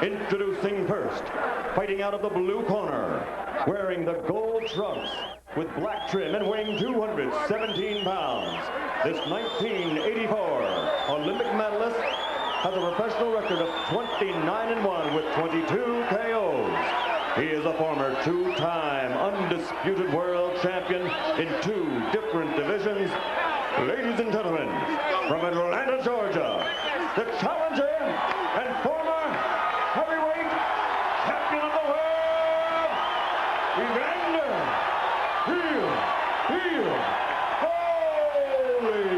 Introducing first, fighting out of the blue corner, wearing the gold trunks with black trim and weighing 217 pounds. This 1984 Olympic medalist has a professional record of 29-1 with 22 KOs. He is a former two-time undisputed world champion in 2 different divisions. Ladies and gentlemen, from Atlanta, Georgia, the challenger and former heavyweight champion of the world, Evander Real Deal Holyfield.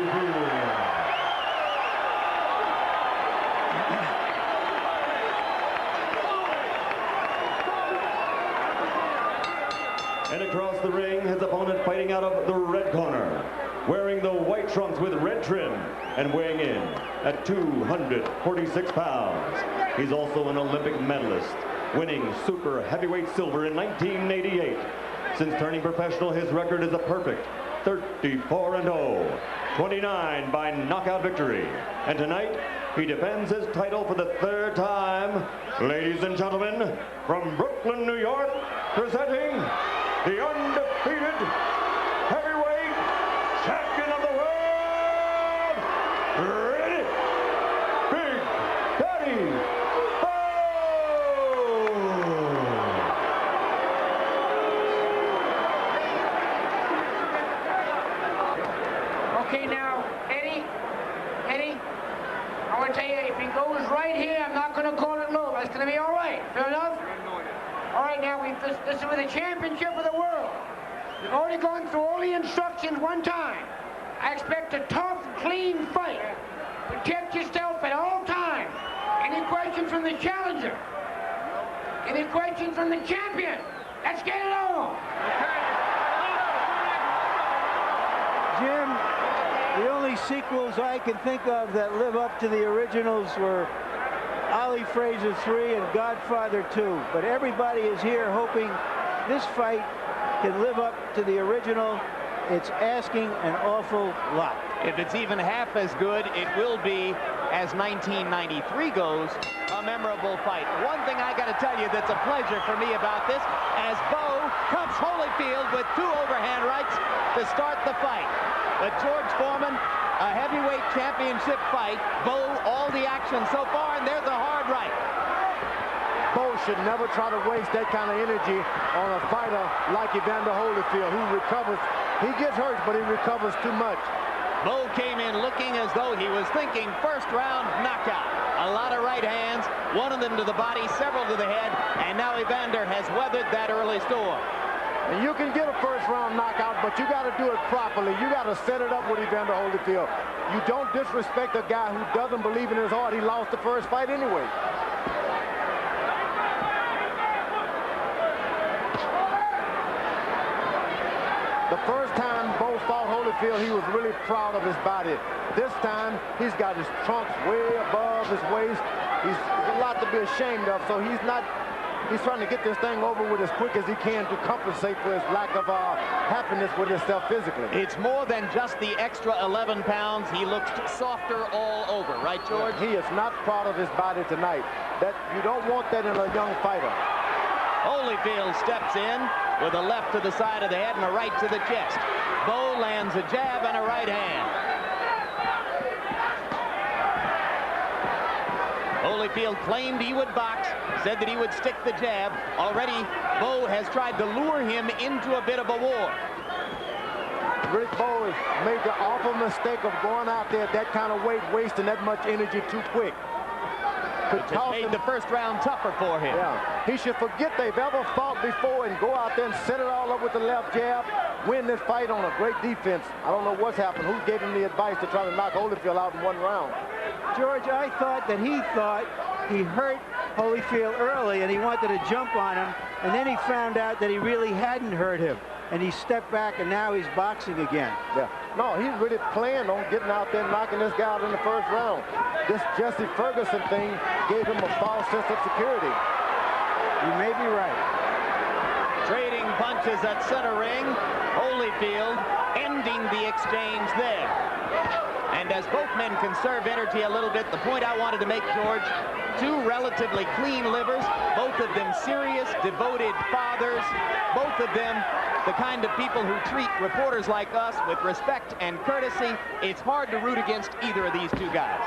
And across the ring, his opponent fighting out of the red corner, wearing the white trunks with red trim and weighing in at 246 pounds. He's also an Olympic medalist, winning super heavyweight silver in 1988. Since turning professional, his record is a perfect 34-0, 29 by knockout victory. And tonight, he defends his title for the 3rd time. Ladies and gentlemen, from Brooklyn, New York, presenting the undefeated heavyweight champion of the world, Riddick Big Daddy Bowe. Okay, now, Eddie, I want to tell you, if he goes right here, I'm not going to call it low. That's going to be all right. Fair enough? All right, now, this is for the championship of the world. We've already gone through all the instructions one time. I expect a tough, clean fight. Protect yourself at all times. Any questions from the challenger? Any questions from the champion? Let's get it on. Jim, the only sequels I can think of that live up to the originals were Ali Fraser 3 and Godfather 2. But everybody is here hoping this fight can live up to the original. It's asking an awful lot. If it's even half as good, it will be, as 1993 goes, a memorable fight. One thing I got to tell you that's a pleasure for me about this, as Bowe cuffs Holyfield with 2 overhand rights to start the fight. But George Foreman, a heavyweight championship fight. Bowe, all the action so far, and there's a hard right. Bowe should never try to waste that kind of energy on a fighter like Evander Holyfield, who recovers. He gets hurt, but he recovers too much. Bowe came in looking as though he was thinking first-round knockout. A lot of right hands, one of them to the body, several to the head, and now Evander has weathered that early storm. And you can get a first-round knockout, but you got to do it properly. You got to set it up with Evander Holyfield. You don't disrespect a guy who doesn't believe in his heart. He lost the first fight anyway. The first time Bowe fought Holyfield, he was really proud of his body. This time, he's got his trunks way above his waist. He's a lot to be ashamed of, so he's trying to get this thing over with as quick as he can to compensate for his lack of happiness with himself physically. It's more than just the extra 11 pounds. He looks softer all over, right, George? He is not proud of his body tonight. That you don't want that in a young fighter. Holyfield steps in with a left to the side of the head and a right to the chest. Bowe lands a jab and a right hand. Holyfield claimed he would box, said that he would stick the jab. Already, Bowe has tried to lure him into a bit of a war. Riddick Bowe has made the awful mistake of going out there at that kind of weight, wasting that much energy too quick. It made the first round tougher for him. Yeah, he should forget they've ever fought before and go out there and set it all up with the left jab, win this fight on a great defense. I don't know what's happened. Who gave him the advice to try to knock Holyfield out in 1 round? George, I thought that he hurt Holyfield early and he wanted to jump on him, and then he found out that he really hadn't hurt him, and he stepped back, and now he's boxing again. Yeah. No, he really planned on getting out there and knocking this guy out in the first round. This Jesse Ferguson thing gave him a false sense of security. You may be right. Trading punches at center ring. Holyfield ending the exchange there. And as both men conserve energy a little bit, the point I wanted to make, George, two relatively clean livers, both of them serious, devoted fathers, both of them the kind of people who treat reporters like us with respect and courtesy. It's hard to root against either of these two guys.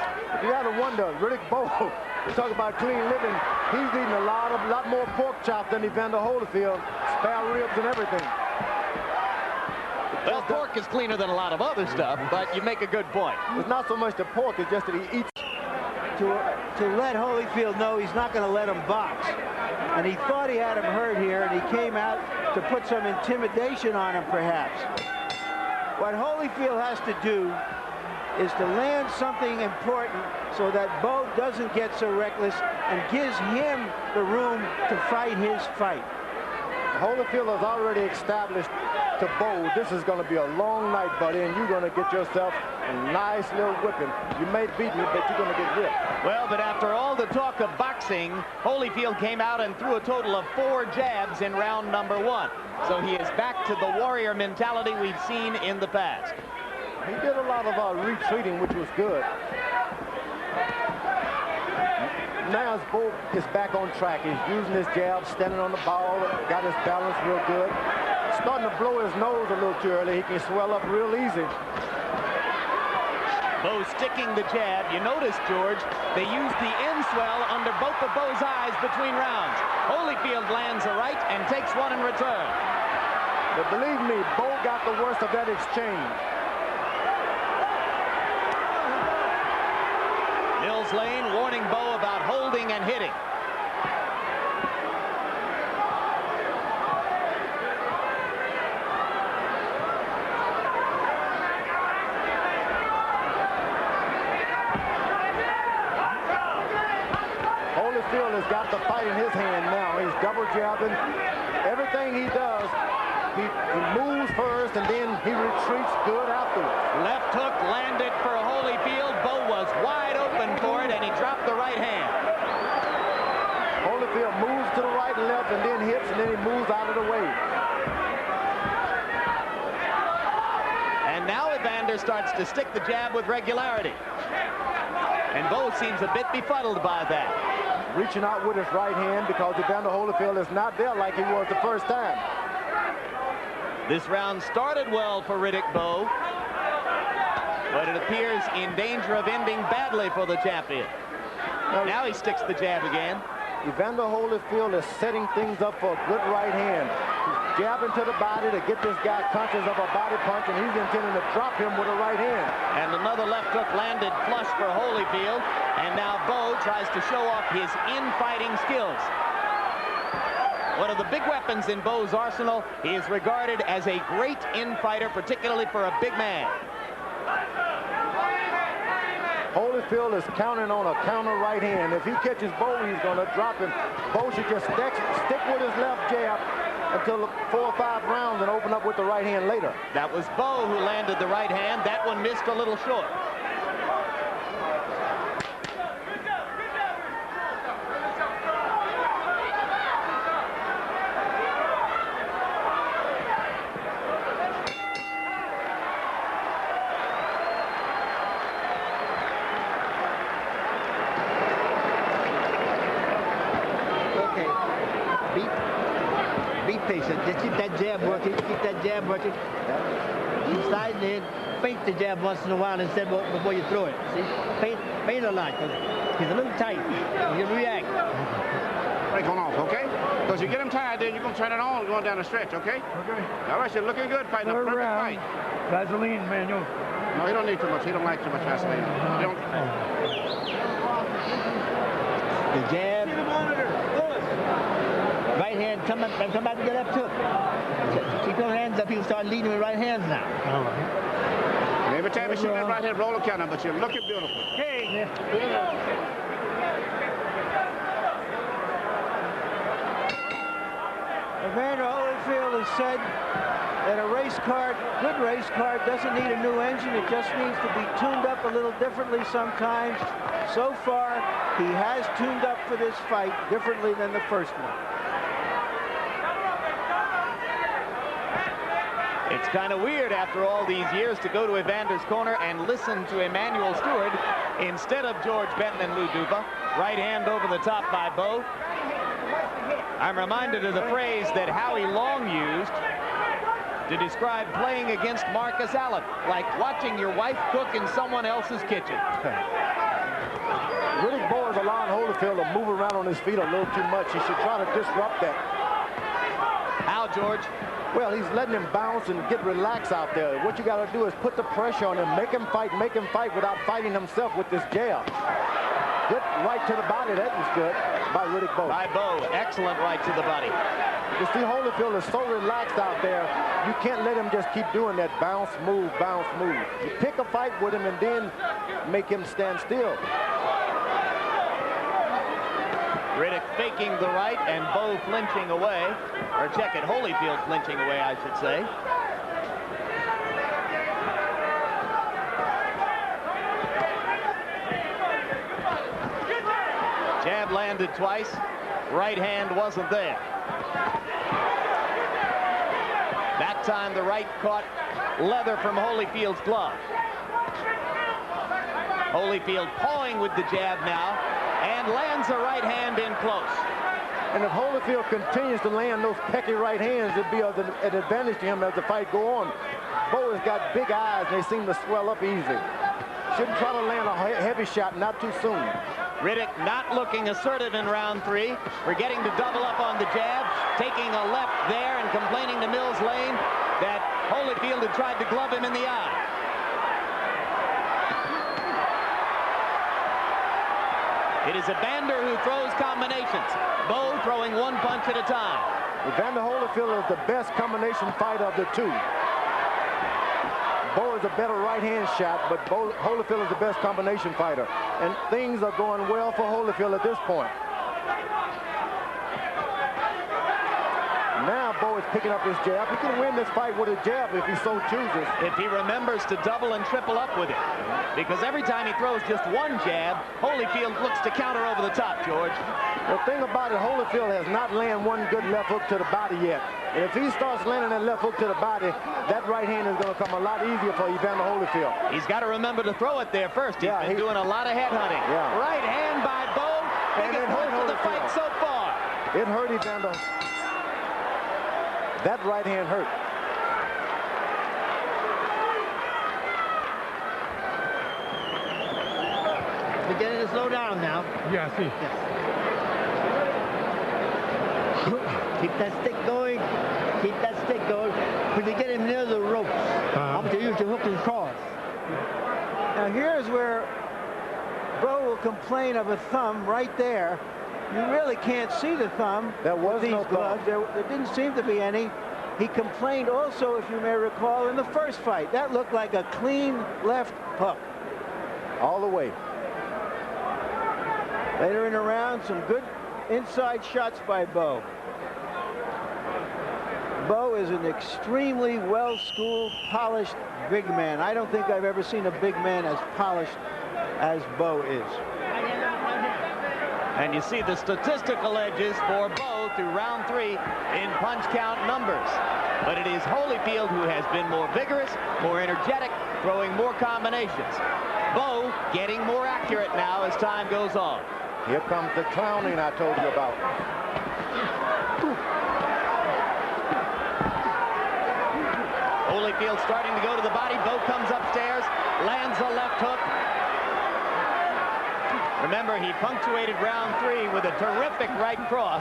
You got to wonder, Riddick Bowe, you talk about clean living, he's eating a lot more pork chop than Evander Holyfield, spare ribs and everything. Well, pork is cleaner than a lot of other stuff, but you make a good point. It's not so much the pork, it's just that he eats. To let Holyfield know he's not going to let him box. And he thought he had him hurt here, and he came out to put some intimidation on him, perhaps. What Holyfield has to do is to land something important so that Bowe doesn't get so reckless and gives him the room to fight his fight. Holyfield has already established to Bowe, this is going to be a long night, buddy, and you're going to get yourself a nice little whipping. You may beat me, but you're going to get whipped. Well, but after all the talk of boxing, Holyfield came out and threw a total of 4 jabs in round number 1. So he is back to the warrior mentality we've seen in the past. He did a lot of retreating, which was good. Now Bowe is back on track. He's using his jab, standing on the ball, got his balance real good. Starting to blow his nose a little too early. He can swell up real easy. Bowe sticking the jab. You notice, George, they used the end swell under both of Bowe's eyes between rounds. Holyfield lands a right and takes one in return. But believe me, Bowe got the worst of that exchange. Mills Lane warning Bowe about holding and hitting. Holyfield has got the fight in his hand now. He's double jabbing. Everything he does, he moves first and then he retreats good afterwards. Left hook landed for Holyfield. Bowe was wide open for it and he dropped the right hand. Holyfield moves to the right and left and then hits and then he moves out of the way. And now Evander starts to stick the jab with regularity. And Bowe seems a bit befuddled by that. Reaching out with his right hand because Evander Holyfield is not there like he was the first time. This round started well for Riddick Bowe, but it appears in danger of ending badly for the champion. Now he sticks the jab again. Evander Holyfield is setting things up for a good right hand. He's jabbing to the body to get this guy conscious of a body punch, and he's intending to drop him with a right hand. And another left hook landed flush for Holyfield, and now Bowe tries to show off his in-fighting skills. One of the big weapons in Bowe's arsenal, he is regarded as a great in-fighter, particularly for a big man. Holyfield is counting on a counter right hand. If he catches Bowe, he's going to drop him. Bowe should just stick with his left jab until 4 or 5 rounds and open up with the right hand later. That was Bowe who landed the right hand. That one missed a little short. Just keep that jab working, keep that jab working. Keep sliding in, feint the jab once in a while instead before you throw it. See, feint a lot, because he's a little tight. You react. Break on off, okay? Because you get him tired, then you're going to turn it on going down the stretch, okay? Okay. All right, you're looking good fighting. Third A perfect round. fight. Vaseline, Manuel. No, he don't need too much. He don't like too much Vaseline. He don't. The jab. Right hand, come back to get up too. Keep your hands up, he'll start leading with right hands now. All right. Every time you shoot that right hand, roll a counter, but you're looking beautiful. Hey. Evander Holyfield has said that a race car, good race car, doesn't need a new engine. It just needs to be tuned up a little differently sometimes. So far, he has tuned up for this fight differently than the first one. It's kind of weird after all these years to go to Evander's corner and listen to Emmanuel Stewart instead of George Benton and Lou Duva. Right hand over the top by Bowe. I'm reminded of the phrase that Howie Long used to describe playing against Marcus Allen, like watching your wife cook in someone else's kitchen. Riddick Bowe is allowing Holyfield to move around on his feet a little too much. He should try to disrupt that. How, George? Well, he's letting him bounce and get relaxed out there. What you got to do is put the pressure on him, make him fight without fighting himself with this jab. Good right to the body. That was good by Riddick Bowe. By Bowe. Excellent right to the body. You see, Holyfield is so relaxed out there, you can't let him just keep doing that bounce, move, bounce, move. You pick a fight with him and then make him stand still. Riddick faking the right and Bowe flinching away. Or check it, Holyfield flinching away, I should say. Jab landed twice. Right hand wasn't there. That time the right caught leather from Holyfield's glove. Holyfield pawing with the jab now and lands a right hand in close. And if Holyfield continues to land those pecky right hands, it'd be an advantage to him as the fight go on. Bowe has got big eyes, and they seem to swell up easy. Shouldn't try to land a heavy shot, not too soon. Riddick not looking assertive in round 3, forgetting to double up on the jab, taking a left there and complaining to Mills Lane that Holyfield had tried to glove him in the eye. It is Evander who throws combinations. Bowe throwing one punch at a time. Evander Holyfield is the best combination fighter of the two. Bowe is a better right-hand shot, but Holyfield is the best combination fighter. And things are going well for Holyfield at this point. Now Bowe is picking up his jab. He can win this fight with a jab if he so chooses. If he remembers to double and triple up with it. Because every time he throws just one jab, Holyfield looks to counter over the top, George. The thing about it, Holyfield has not landed one good left hook to the body yet. And if he starts landing that left hook to the body, that right hand is going to come a lot easier for Evander Holyfield. He's got to remember to throw it there first. He's been doing a lot of head hunting. Yeah. Right hand by Bowe. Biggest punch of the fight so far. It hurt Evander. That right hand hurt. Beginning to slow down now. Yeah, I see. Yes. Keep that stick going. Keep that stick going. When you get him near the ropes, I'm to use the hook and cross. Now here's where Bowe will complain of a thumb right there. You really can't see the thumb. There was these no gloves. There didn't seem to be any. He complained also, if you may recall, in the first fight. That looked like a clean left hook. All the way. Later in the round, some good inside shots by Bowe. Bowe is an extremely well-schooled, polished big man. I don't think I've ever seen a big man as polished as Bowe is. And you see the statistical edges for Bowe through round 3 in punch count numbers. But it is Holyfield who has been more vigorous, more energetic, throwing more combinations. Bowe getting more accurate now as time goes on. Here comes the clowning I told you about. Holyfield starting to go to the body. Bowe comes upstairs, lands a left hook. Remember, he punctuated round 3 with a terrific right cross.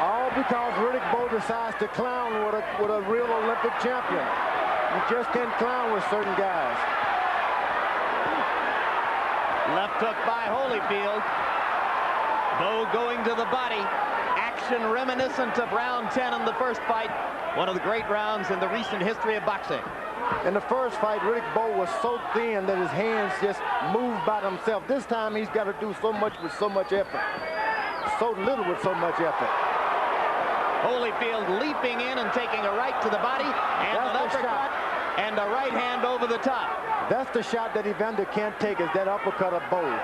All because Riddick Bowe decides to clown with a real Olympic champion. You just can't clown with certain guys. Left hook by Holyfield. Bowe going to the body. Action reminiscent of round 10 in the first fight. One of the great rounds in the recent history of boxing. In the first fight, Riddick Bowe was so thin that his hands just moved by themselves. This time, he's got to do so much with so much effort. So little with so much effort. Holyfield leaping in and taking a right to the body and an uppercut and a right hand over the top. That's the shot that Evander can't take, is that uppercut of Bowe.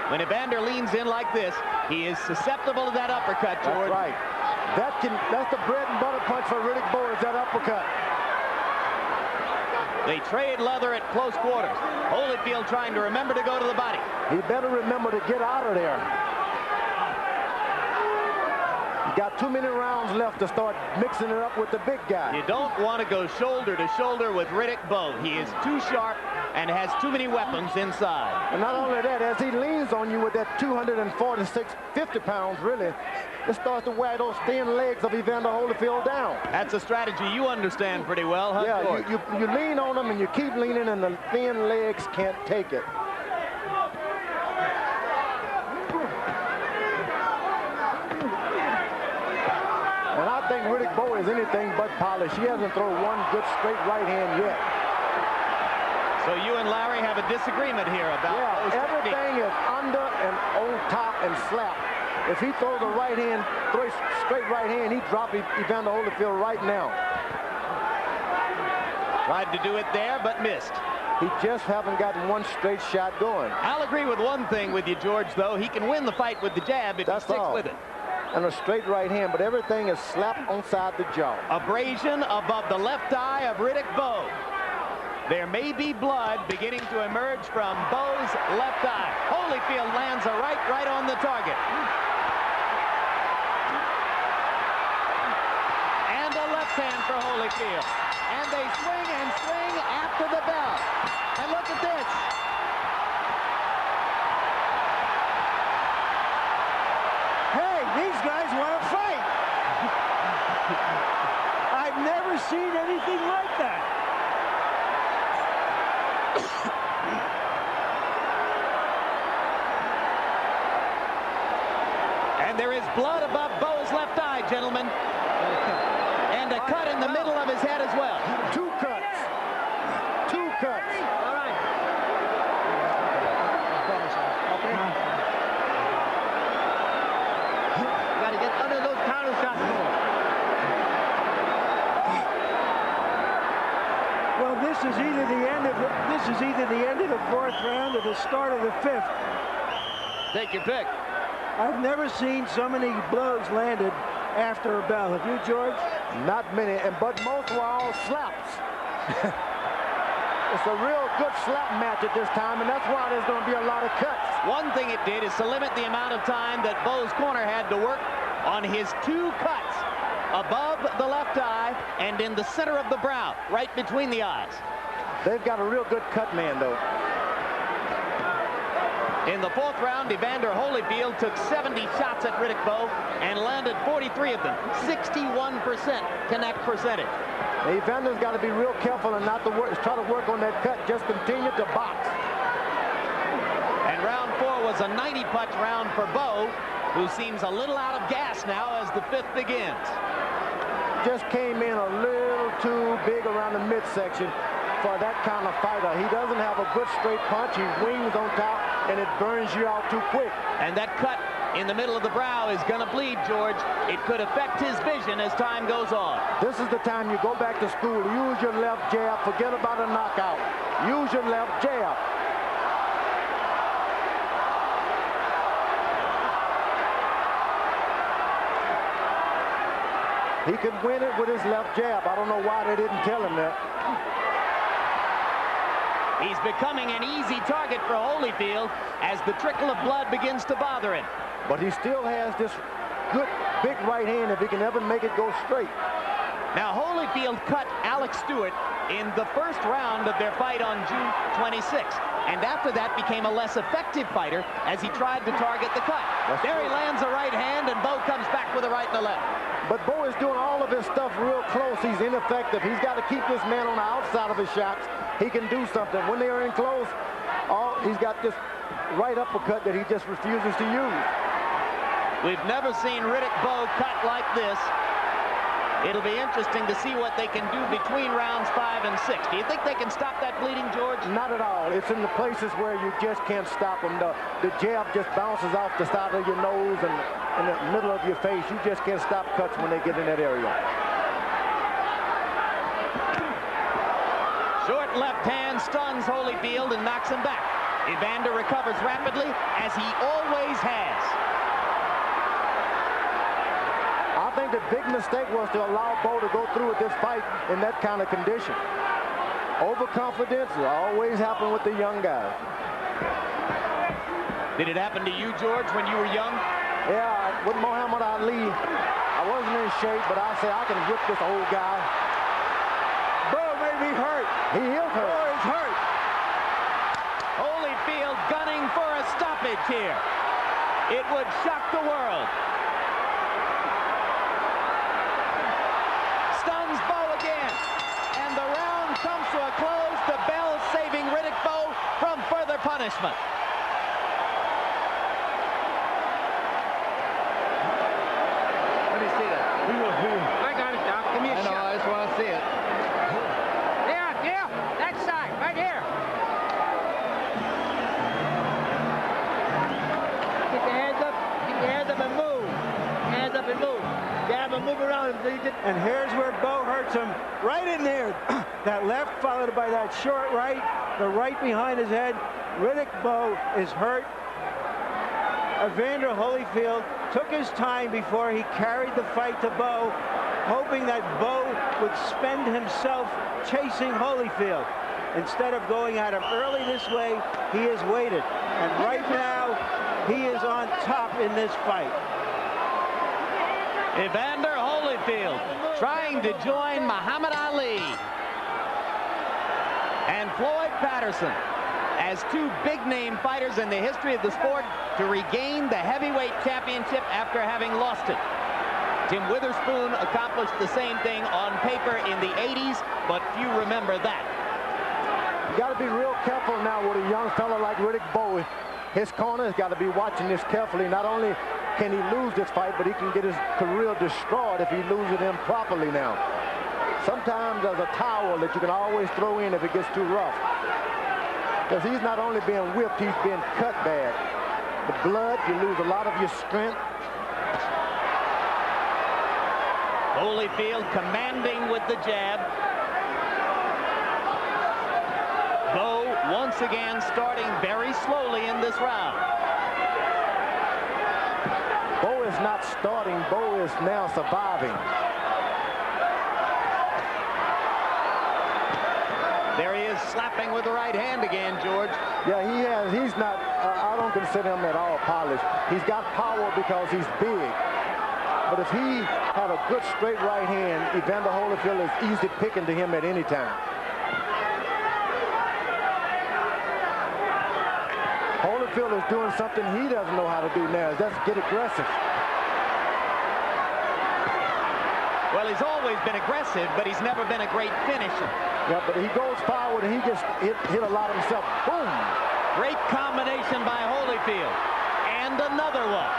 When Evander leans in like this, he is susceptible to that uppercut, George. That's right. That's the bread and butter punch for Riddick Bowe, is that uppercut. They trade leather at close quarters. Holyfield trying to remember to go to the body. He better remember to get out of there. He's got too many rounds left to start mixing it up with the big guy. You don't want to go shoulder to shoulder with Riddick Bowe. He is too sharp and has too many weapons inside. And not only that, as he leans on you with that 246, 50 pounds, really, it starts to wear those thin legs of Evander Holyfield down. That's a strategy you understand pretty well, huh, Yeah, George? you lean on them and you keep leaning, and the thin legs can't take it. And I think Riddick Bowe is anything but polished. He hasn't thrown one good straight right hand yet. So you and Larry have a disagreement here about Bowe's technique. Everything is under and on top and slap. If he throws a right hand, straight right hand, he'd drop Evander Holyfield right now. Tried to do it there, but missed. He just haven't gotten one straight shot going. I'll agree with one thing with you, George, though. He can win the fight with the jab if he sticks with it. And a straight right hand, but everything is slapped on side the jaw. Abrasion above the left eye of Riddick Bowe. There may be blood beginning to emerge from Bowe's left eye. Holyfield lands a right on the target. And a left hand for Holyfield. And they swing and swing after the bell. And look at this. Hey, these guys want to fight. I've never seen anything like that. And there is blood above Bowe's left eye, gentlemen. And a cut in the middle of his head as well. Two cuts. Two cuts. All right. Okay. You got to get under those counter shots more. Well, this is either the end of the fourth round or the start of the fifth. Take your pick. I've never seen so many blows landed after a bell. Have you, George? Not many, but most were all slaps. It's a real good slap match at this time, and that's why there's going to be a lot of cuts. One thing it did is to limit the amount of time that Bowe's corner had to work on his two cuts above the left eye and in the center of the brow, right between the eyes. They've got a real good cut man, though. In the fourth round, Evander Holyfield took 70 shots at Riddick Bowe and landed 43 of them, 61% connect percentage. Evander's got to be real careful and not to try to work on that cut. Just continue to box. And round 4 was a 90-punch round for Bowe, who seems a little out of gas now as the fifth begins. Just came in a little too big around the midsection for that kind of fighter. He doesn't have a good straight punch. He wings on top, and it burns you out too quick. And that cut in the middle of the brow is going to bleed, George. It could affect his vision as time goes on. This is the time you go back to school. Use your left jab. Forget about a knockout. Use your left jab. He could win it with his left jab. I don't know why they didn't tell him that. He's becoming an easy target for Holyfield as the trickle of blood begins to bother him. But he still has this good big right hand if he can ever make it go straight. Now Holyfield cut Alex Stewart in the first round of their fight on June 26th. And after that became a less effective fighter as he tried to target the cut. There he lands a right hand and Bowe comes back with a right and a left. But Bowe is doing all of his stuff real close. He's ineffective. He's got to keep this man on the outside of his shots. He can do something. When they are in close, he's got this right uppercut that he just refuses to use. We've never seen Riddick Bowe cut like this. It'll be interesting to see what they can do between rounds 5 and 6. Do you think they can stop that bleeding, George? Not at all. It's in the places where you just can't stop them. The jab just bounces off the side of your nose and in the middle of your face. You just can't stop cuts when they get in that area. Short left hand stuns Holyfield and knocks him back. Evander recovers rapidly, as he always has. I think the big mistake was to allow Bowe to go through with this fight in that kind of condition. Overconfidence always happen with the young guys. Did it happen to you, George, when you were young? Yeah, with Muhammad Ali, I wasn't in shape, but I said I can whip this old guy. Bowe may be hurt. He is hurt. Bowe is hurt. Holyfield gunning for a stoppage here. It would shock the world. Stuns Bowe again. And the round comes to a close. The bell saving Riddick Bowe from further punishment. Let me see that. I got it, Doc. Give me a I know, shot. I just want to see it. Yeah, that side, right here. Get your hands up. Get your hands up and move. Hands up and move. Jab and move around until you get... And here's where Bowe hurts him, right in there. That left followed by that short right, the right behind his head. Riddick Bowe is hurt. Evander Holyfield took his time before he carried the fight to Bowe, hoping that Bowe would spend himself chasing Holyfield. Instead of going at him early this way, he has waited. And right now, he is on top in this fight. Evander Holyfield trying to join Muhammad Ali and Floyd Patterson as two big-name fighters in the history of the sport to regain the heavyweight championship after having lost it. Tim Witherspoon accomplished the same thing on paper in the 80s, but few remember that. You got to be real careful now with a young fella like Riddick Bowe. His corner has got to be watching this carefully. Not only can he lose this fight, but he can get his career destroyed if he loses it improperly now. Sometimes there's a towel that you can always throw in if it gets too rough. Because he's not only being whipped, he's being cut bad. The blood, you lose a lot of your strength. Holyfield commanding with the jab. Bowe once again starting very slowly in this round. Bowe is not starting. Bowe is now surviving. There he is slapping with the right hand again, George. Yeah, he has. He's not, I don't consider him at all polished. He's got power because he's big. But if he had a good straight right hand, Evander Holyfield is easy picking to him at any time. Holyfield is doing something he doesn't know how to do now. That's get aggressive. Well, he's always been aggressive, but he's never been a great finisher. Yeah, but he goes forward and he just hit a lot himself. Boom! Great combination by Holyfield. And another one.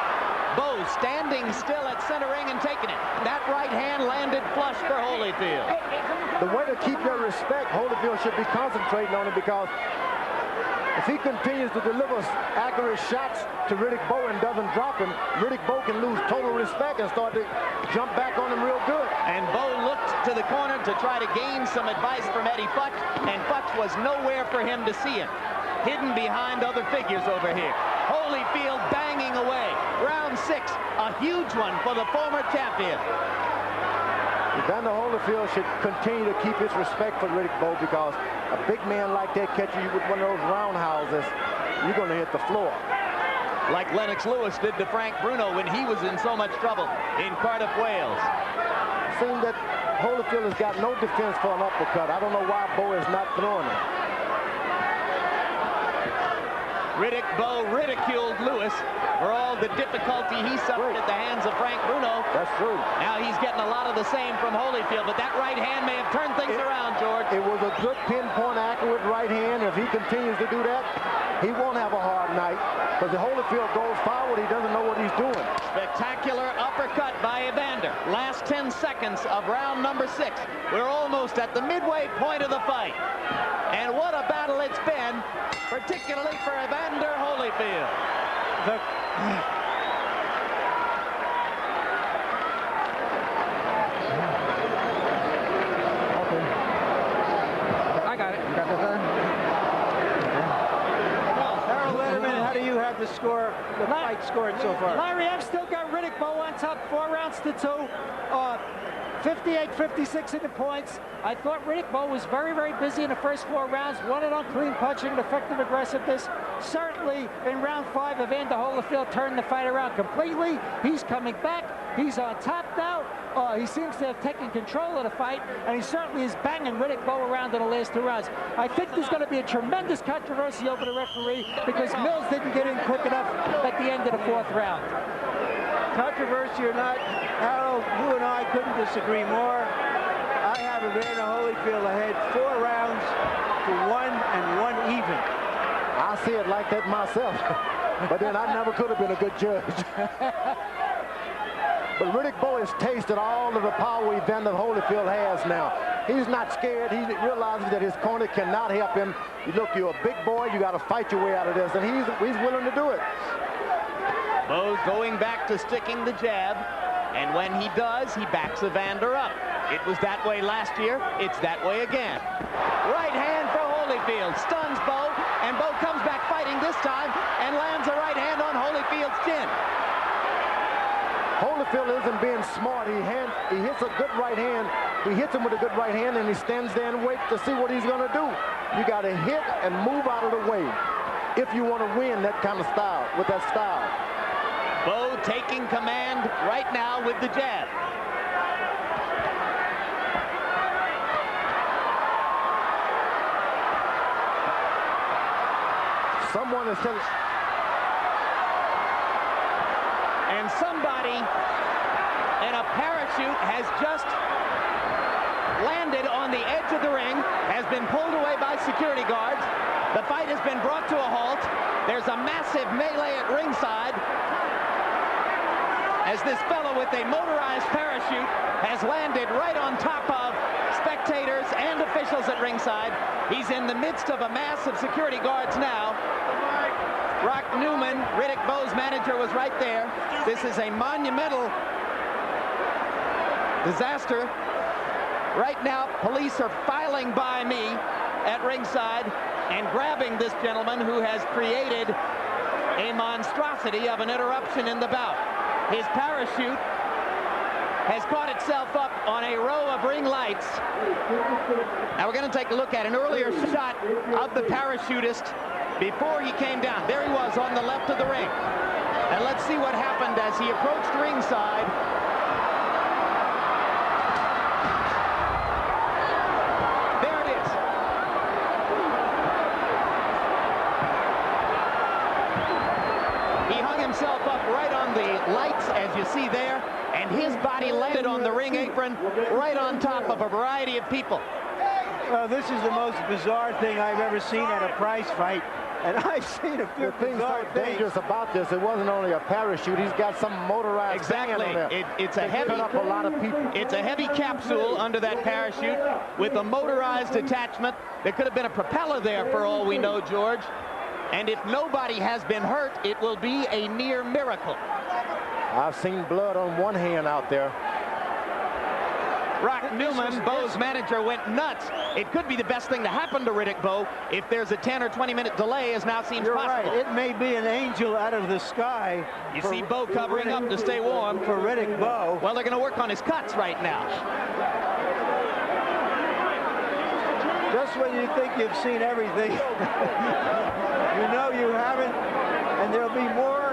Bowe standing still at center ring and taking it. That right hand landed flush for Holyfield. The way to keep their respect, Holyfield should be concentrating on it, because if he continues to deliver accurate shots to Riddick Bowe and doesn't drop him, Riddick Bowe can lose total respect and start to jump back on him real good. And Bowe looked to the corner to try to gain some advice from Eddie Futch, and Futch was nowhere for him to see him. Hidden behind other figures over here. Holyfield banging away. Round 6, a huge one for the former champion. Evander Holyfield should continue to keep his respect for Riddick Bowe, because a big man like that catching you with one of those roundhouses, you're going to hit the floor. Like Lennox Lewis did to Frank Bruno when he was in so much trouble in Cardiff, Wales. Seeing that Holyfield has got no defense for an uppercut. I don't know why Bowe is not throwing it. Riddick Bowe ridiculed Lewis for all the difficulty he suffered at the hands of Frank Bruno. That's true. Now he's getting a lot of the same from Holyfield, but that right hand may have turned things around, George. It was a good pinpoint, accurate right hand. If he continues to do that, he won't have a hard night, because if Holyfield goes forward, he doesn't know what he's doing. Spectacular uppercut by Evander. Last 10 seconds of round number 6. We're almost at the midway point of the fight. And what a battle it's been, particularly for Evander Holyfield. I got it. You got this, huh? the fight scored so far. Larry, I've still got Riddick Bowe on top, 4 rounds to 2. 58-56 in the points. I thought Riddick Bowe was very, very busy in the first 4 rounds. Won it on clean punching and effective aggressiveness. Certainly in round 5, Evander Holyfield turned the fight around completely. He's coming back. He's on top now. He seems to have taken control of the fight, and he certainly is banging Riddick Bowe around in the last 2 rounds. I think there's going to be a tremendous controversy over the referee because Mills didn't get in quick enough at the end of the 4th round. Controversy or not, Harold, you and I couldn't disagree more. I have Evander Holyfield ahead 4 rounds to 1 and 1 even. I see it like that myself, but then I never could have been a good judge. But Riddick Bowe has tasted all of the power Evander Holyfield has now. He's not scared. He realizes that his corner cannot help him. Look, you're a big boy. You got to fight your way out of this, and he's willing to do it. Bowe going back to sticking the jab, and when he does, he backs Evander up. It was that way last year. It's that way again. Right hand for Holyfield. Stuns Bowe, and Bowe comes back fighting this time and lands a right hand on Holyfield's chin. Holyfield isn't being smart. He hits a good right hand. He hits him with a good right hand, and he stands there and waits to see what he's going to do. You got to hit and move out of the way if you want to win that kind of style, with that style. Bowe taking command right now with the jab. Someone is telling... And somebody in a parachute has just landed on the edge of the ring, has been pulled away by security guards. The fight has been brought to a halt. There's a massive melee at ringside as this fellow with a motorized parachute has landed right on top of spectators and officials at ringside. He's in the midst of a mass of security guards now. Rock Newman, Riddick Bowe's manager, was right there. This is a monumental disaster. Right now, police are filing by me at ringside and grabbing this gentleman who has created a monstrosity of an interruption in the bout. His parachute has caught itself up on a row of ring lights. Now we're going to take a look at an earlier shot of the parachutist before he came down. There he was on the left of the ring. And let's see what happened as he approached ringside. There it is. He hung himself up right on the lights, as you see there, and his body landed on the ring apron right on top of a variety of people. Well, this is the most bizarre thing I've ever seen at a prize fight. And I've seen a few bizarre so dangerous about this. It wasn't only a parachute. He's got some motorized exactly. Thing on there. It's a heavy. Up a lot of people. It's a heavy capsule under that parachute with a motorized attachment. There could have been a propeller there for all we know, George. And if nobody has been hurt, it will be a near miracle. I've seen blood on one hand out there. Rock Newman, Bowe's manager, went nuts. It could be the best thing to happen to Riddick Bowe if there's a 10 or 20-minute delay, as now seems possible. Right. It may be an angel out of the sky. You see Bowe covering up to stay warm. For Riddick Bowe. Well, they're going to work on his cuts right now. Just when you think you've seen everything, you know you haven't, and there'll be more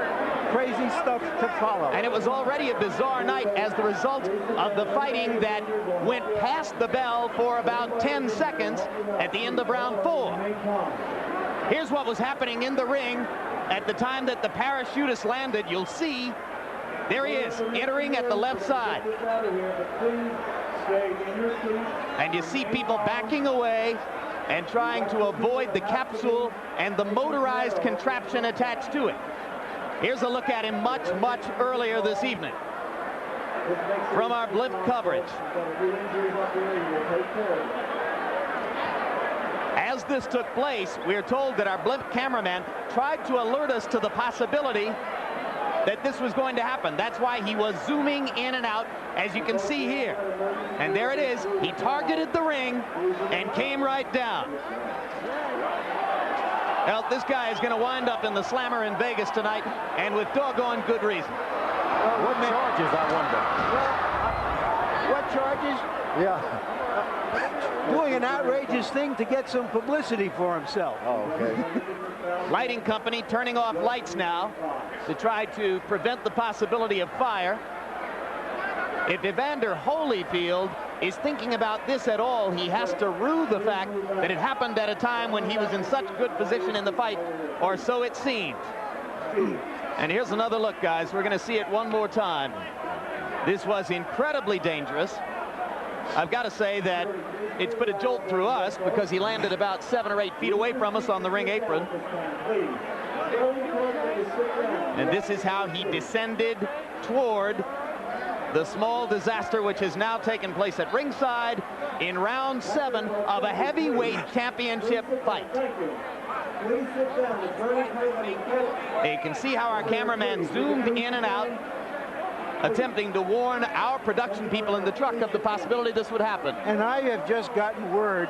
crazy stuff to follow. And it was already a bizarre night as the result of the fighting that went past the bell for about 10 seconds at the end of round 4. Here's what was happening in the ring at the time that the parachutist landed. You'll see, there he is, entering at the left side. And you see people backing away and trying to avoid the capsule and the motorized contraption attached to it. Here's a look at him much, much earlier this evening from our blimp coverage. As this took place, we are told that our blimp cameraman tried to alert us to the possibility that this was going to happen. That's why he was zooming in and out, as you can see here. And there it is. He targeted the ring and came right down. Well, this guy is going to wind up in the Slammer in Vegas tonight, and with doggone good reason. Well, what charges, I wonder? What charges? Yeah. Doing an outrageous thing to get some publicity for himself. Oh, okay. Lighting company turning off lights now to try to prevent the possibility of fire. If Evander Holyfield is thinking about this at all, he has to rue the fact that it happened at a time when he was in such good position in the fight, or so it seemed. And here's another look, guys. We're going to see it one more time. This was incredibly dangerous. I've got to say that it's put a jolt through us because he landed about 7 or 8 feet away from us on the ring apron. And this is how he descended toward the small disaster which has now taken place at ringside in round 7 of a heavyweight championship fight. You can see how our cameraman zoomed in and out, attempting to warn our production people in the truck of the possibility this would happen. And I have just gotten word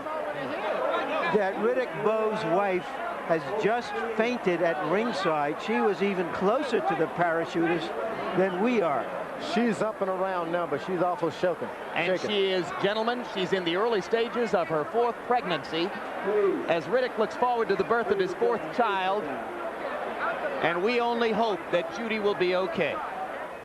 that Riddick Bowe's wife has just fainted at ringside. She was even closer to the parachutists than we are. She's up and around now, but she's awful shaken. And she is, gentlemen, she's in the early stages of her 4th pregnancy as Riddick looks forward to the birth of his 4th child. And we only hope that Judy will be okay.